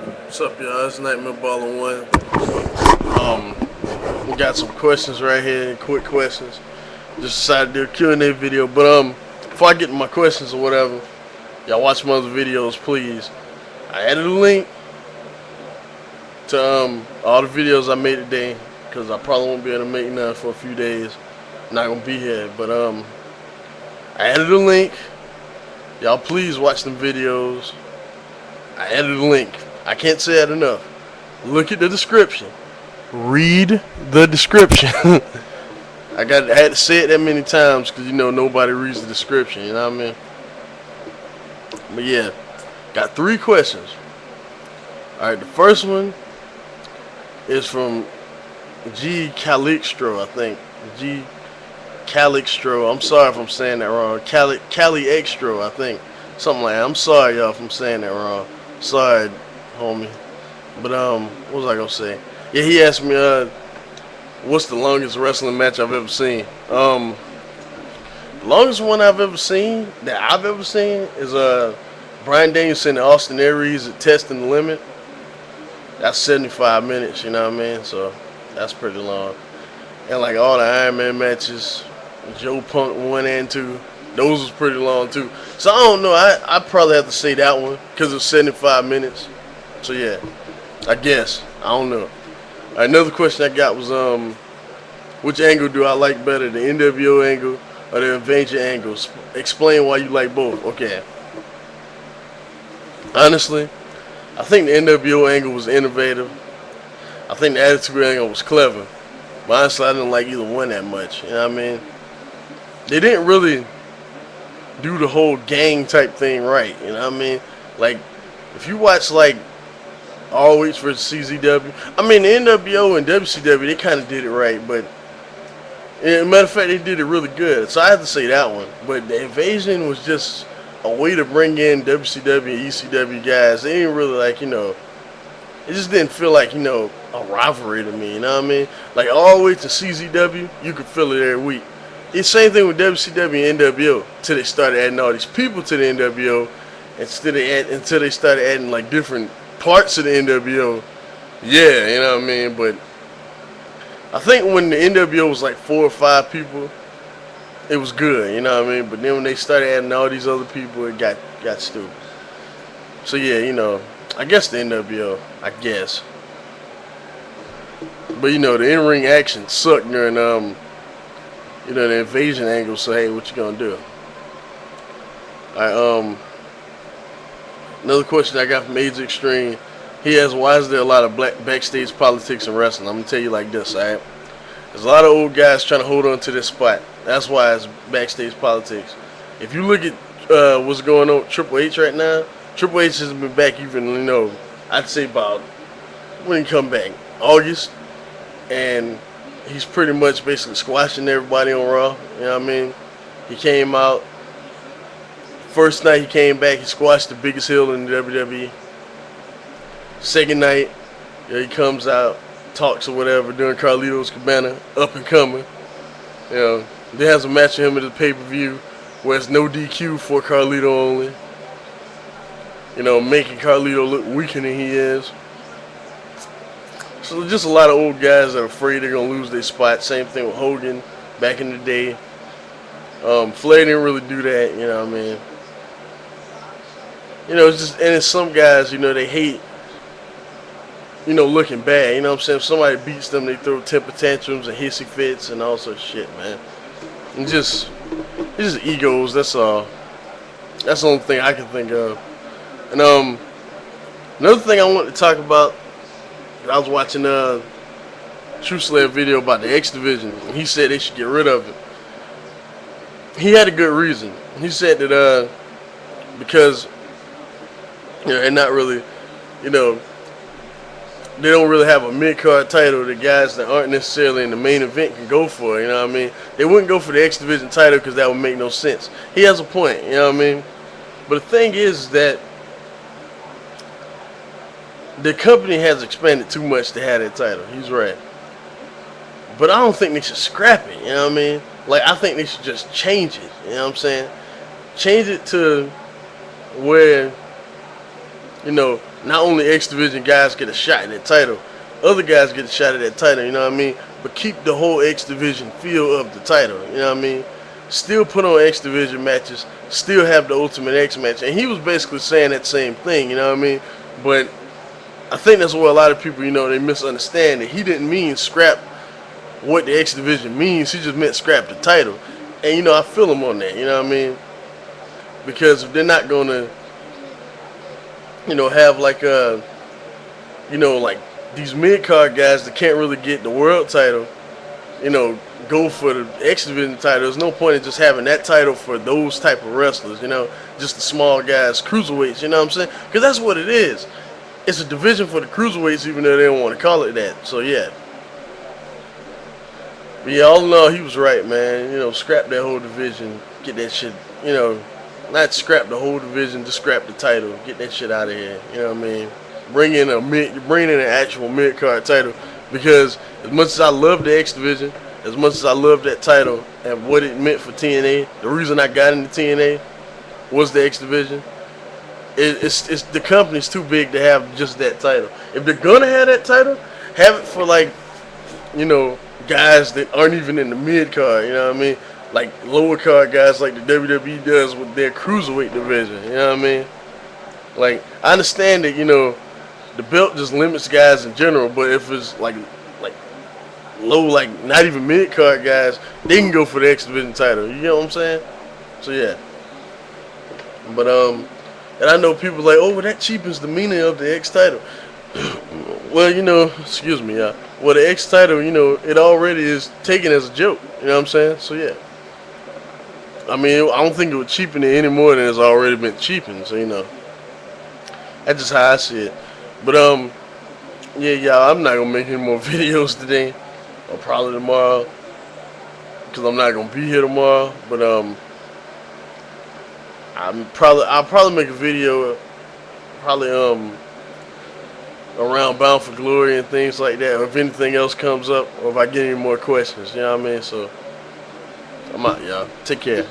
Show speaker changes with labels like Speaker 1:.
Speaker 1: What's up, y'all? It's Nightmare Baller 1. We got some questions right here, quick questions. Just decided to do a Q&A video. But before I get to my questions or whatever, y'all watch my other videos, please. I added a link to all the videos I made today, because I probably won't be able to make none for a few days. I'm not going to be here. But I added a link. Y'all please watch them videos. I added a link. I can't say that enough. Look at the description. Read the description. I had to say it that many times because nobody reads the description. You know what I mean? But yeah, got 3 questions. All right, the first one is from G Calixtro, I think. G Calixtro. I'm sorry if I'm saying that wrong. Cali Extro, I think. Something like that. I'm sorry, y'all, if I'm saying that wrong. Sorry, homie. But what was I gonna say? Yeah, he asked me what's the longest wrestling match I've ever seen. The longest one I've ever seen is Bryan Danielson and Austin Aries at Testing the Limit. That's 75 minutes, you know what I mean? So that's pretty long. And like all the Iron Man matches, Joe Punk 1 and 2, those was pretty long too. So I don't know. I probably have to say that one because it's 75 minutes. So yeah, I guess. I don't know. Right, another question I got was which angle do I like better, the NWO angle or the Invasion angle? Explain why you like both. Okay. Honestly, I think the NWO angle was innovative. I think the Attitude angle was clever. But honestly, I didn't like either one that much. You know what I mean? They didn't really do the whole gang type thing right. You know what I mean? Like, if you watch like Always versus CZW, I mean the NWO and WCW, they kind of did it right, but matter of fact, they did it really good. So I have to say that one. But the Invasion was just a way to bring in WCW and ECW guys. They didn't really it just didn't feel like a rivalry to me. You know what I mean? Like all the way to CZW, you could feel it every week. It's the same thing with WCW and NWO until they started adding all these people to the NWO until they started adding like different parts of the NWO. Yeah, you know what I mean? But I think when the NWO was like 4 or 5 people, it was good, you know what I mean? But then when they started adding all these other people, it got stupid. So yeah, I guess the NWO, I guess. But the in-ring action sucked during the Invasion angle. So hey, what you gonna do? Alright, another question I got from Age Extreme. He asks, why is there a lot of black backstage politics in wrestling? I'm gonna tell you like this, alright? There's a lot of old guys trying to hold on to this spot. That's why it's backstage politics. If you look at what's going on with Triple H right now, Triple H has been back even, I'd say about when he come back, August, and he's pretty much basically squashing everybody on Raw. You know what I mean? He came out. First night he came back, he squashed the biggest heel in the WWE. Second night, he comes out, talks or whatever during Carlito's Cabana, up and coming. They has a match with him at the pay-per-view where it's no DQ for Carlito only. Making Carlito look weaker than he is. So just a lot of old guys that are afraid they're going to lose their spot. Same thing with Hogan back in the day. Flair didn't really do that, you know what I mean? It's just, and it's some guys, they hate, looking bad. You know what I'm saying? If somebody beats them, they throw temper tantrums and hissy fits and all sorts of shit, man. It's just egos, that's all. That's the only thing I can think of. And another thing I wanted to talk about, I was watching a True Slayer video about the X Division, and he said they should get rid of it. He had a good reason. He said that because they're not really, they don't really have a mid-card title the guys that aren't necessarily in the main event can go for, you know what I mean? They wouldn't go for the X Division title because that would make no sense. He has a point, you know what I mean? But the thing is that the company has expanded too much to have that title. He's right. But I don't think they should scrap it, you know what I mean? Like, I think they should just change it, you know what I'm saying? Change it to where, not only X Division guys get a shot at that title, other guys get a shot at that title, you know what I mean? But keep the whole X Division feel of the title, you know what I mean? Still put on X Division matches, still have the Ultimate X match. And he was basically saying that same thing, you know what I mean? But I think that's where a lot of people, you know, they misunderstand it. He didn't mean scrap what the X Division means. He just meant scrap the title. And, you know, I feel him on that, you know what I mean? Because if they're not going to, you know, have like you know, like these mid-card guys that can't really get the world title, you know, go for the X Division title. There's no point in just having that title for those type of wrestlers, you know, just the small guys, cruiserweights, you know what I'm saying? Because that's what it is. It's a division for the cruiserweights, even though they don't want to call it that. So, yeah. But yeah, all in all, he was right, man. You know, scrap that whole division. Get that shit, you know, not scrap the whole division, just scrap the title. Get that shit out of here. You know what I mean? Bring in an actual mid-card title. Because as much as I love the X Division, as much as I love that title and what it meant for TNA, the reason I got into TNA was the X Division. It's the company's too big to have just that title. If they're gonna have that title, have it for like, you know, guys that aren't even in the mid card. You know what I mean? Like lower card guys, like the WWE does with their cruiserweight division. You know what I mean? Like I understand that, you know, the belt just limits guys in general, but if it's like low, like not even mid card guys, they can go for the X Division title. You know what I'm saying? So yeah. But and I know people like, oh, well, that cheapens the meaning of the X title. Well, you know, excuse me, yeah. Well, the X title, you know, it already is taken as a joke. You know what I'm saying? So yeah. I mean, I don't think it would cheapen it any more than it's already been cheapened. So you know, that's just how I see it. But yeah, y'all, I'm not gonna make any more videos today, or probably tomorrow, because I'm not gonna be here tomorrow. But I'll probably make a video, probably around Bound for Glory and things like that, or if anything else comes up, or if I get any more questions, you know what I mean? So I'm out, y'all. Take care.